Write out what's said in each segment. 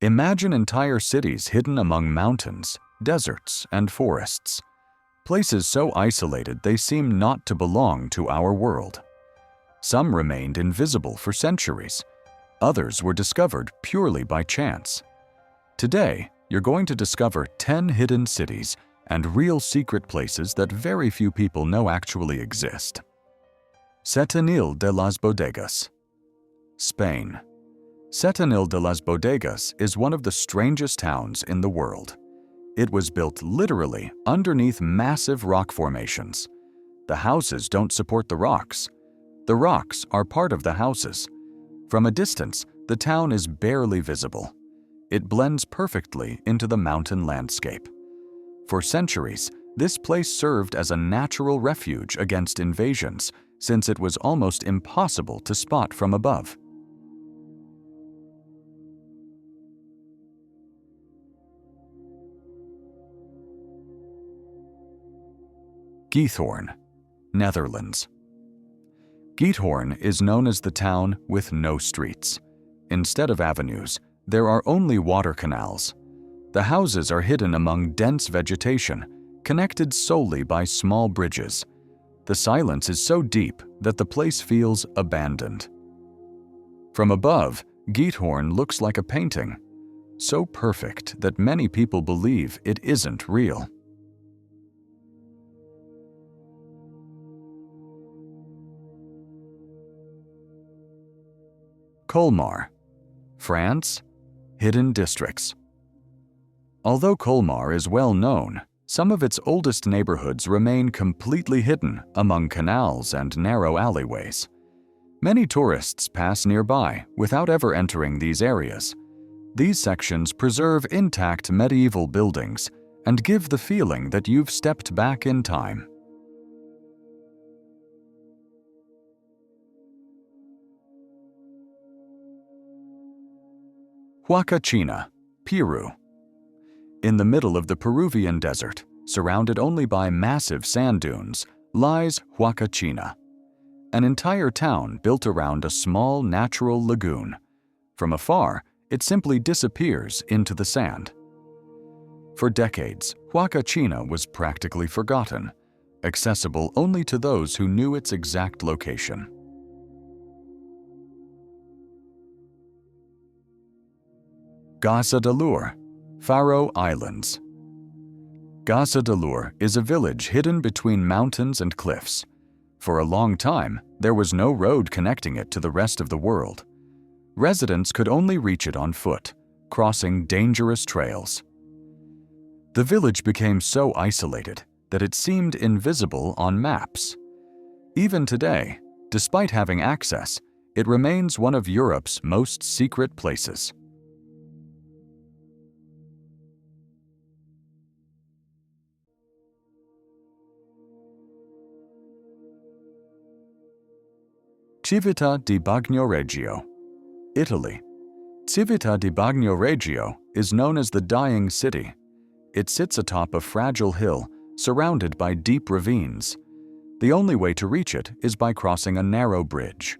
Imagine entire cities hidden among mountains, deserts, and forests. Places so isolated they seem not to belong to our world. Some remained invisible for centuries. Others were discovered purely by chance. Today, you're going to discover 10 hidden cities and real secret places that very few people know actually exist. Setenil de las Bodegas, Spain. Setenil de las Bodegas is one of the strangest towns in the world. It was built literally underneath massive rock formations. The houses don't support the rocks. The rocks are part of the houses. From a distance, the town is barely visible. It blends perfectly into the mountain landscape. For centuries, this place served as a natural refuge against invasions, since it was almost impossible to spot from above. Giethoorn, Netherlands. Giethoorn is known as the town with no streets. Instead of avenues, there are only water canals. The houses are hidden among dense vegetation, connected solely by small bridges. The silence is so deep that the place feels abandoned. From above, Giethoorn looks like a painting, so perfect that many people believe it isn't real. Colmar, France, hidden districts. Although Colmar is well known, some of its oldest neighborhoods remain completely hidden among canals and narrow alleyways. Many tourists pass nearby without ever entering these areas. These sections preserve intact medieval buildings and give the feeling that you've stepped back in time. Huacachina, Peru. In the middle of the Peruvian desert, surrounded only by massive sand dunes, lies Huacachina, an entire town built around a small natural lagoon. From afar, it simply disappears into the sand. For decades, Huacachina was practically forgotten, accessible only to those who knew its exact location. Gasa de Lur, Faroe Islands. Gasa de Lur is a village hidden between mountains and cliffs. For a long time, there was no road connecting it to the rest of the world. Residents could only reach it on foot, crossing dangerous trails. The village became so isolated that it seemed invisible on maps. Even today, despite having access, it remains one of Europe's most secret places. Civita di Bagnoregio, Italy. Civita di Bagnoregio is known as the Dying City. It sits atop a fragile hill, surrounded by deep ravines. The only way to reach it is by crossing a narrow bridge.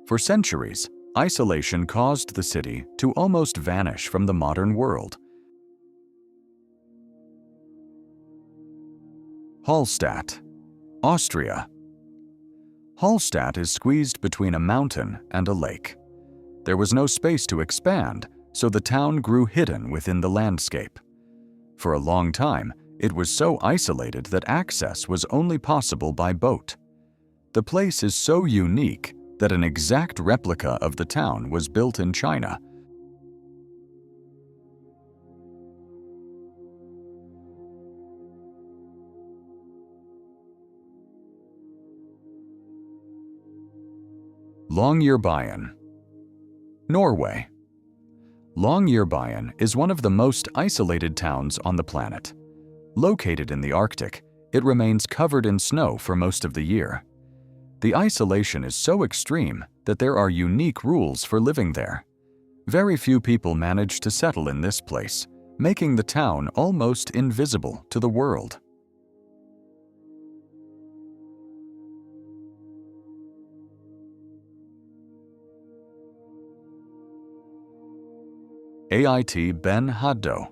For centuries, isolation caused the city to almost vanish from the modern world. Hallstatt, Austria. Hallstatt is squeezed between a mountain and a lake. There was no space to expand, so the town grew hidden within the landscape. For a long time, it was so isolated that access was only possible by boat. The place is so unique that an exact replica of the town was built in China. Longyearbyen, Norway. Longyearbyen is one of the most isolated towns on the planet. Located in the Arctic, it remains covered in snow for most of the year. The isolation is so extreme that there are unique rules for living there. Very few people manage to settle in this place, making the town almost invisible to the world. Ait Ben Haddou,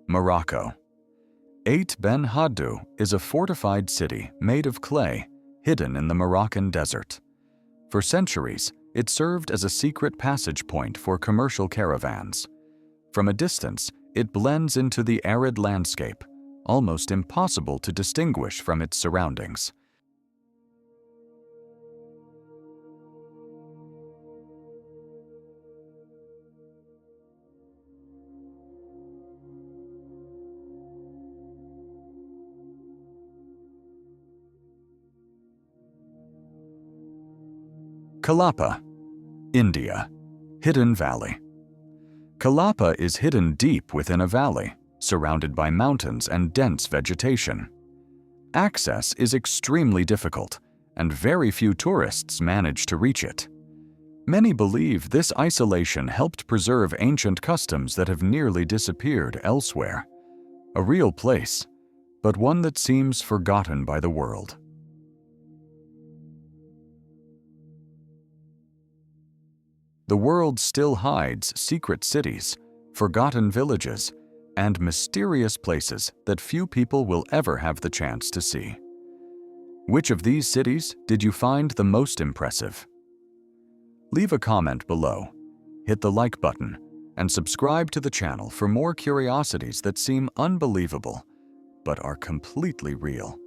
Morocco. Ait Ben Haddou is a fortified city made of clay, hidden in the Moroccan desert. For centuries, it served as a secret passage point for commercial caravans. From a distance, it blends into the arid landscape, almost impossible to distinguish from its surroundings. Kalapa, India, Hidden Valley. Kalapa is hidden deep within a valley, surrounded by mountains and dense vegetation. Access is extremely difficult, and very few tourists manage to reach it. Many believe this isolation helped preserve ancient customs that have nearly disappeared elsewhere. A real place, but one that seems forgotten by the world. The world still hides secret cities, forgotten villages, and mysterious places that few people will ever have the chance to see. Which of these cities did you find the most impressive? Leave a comment below, hit the like button, and subscribe to the channel for more curiosities that seem unbelievable, but are completely real.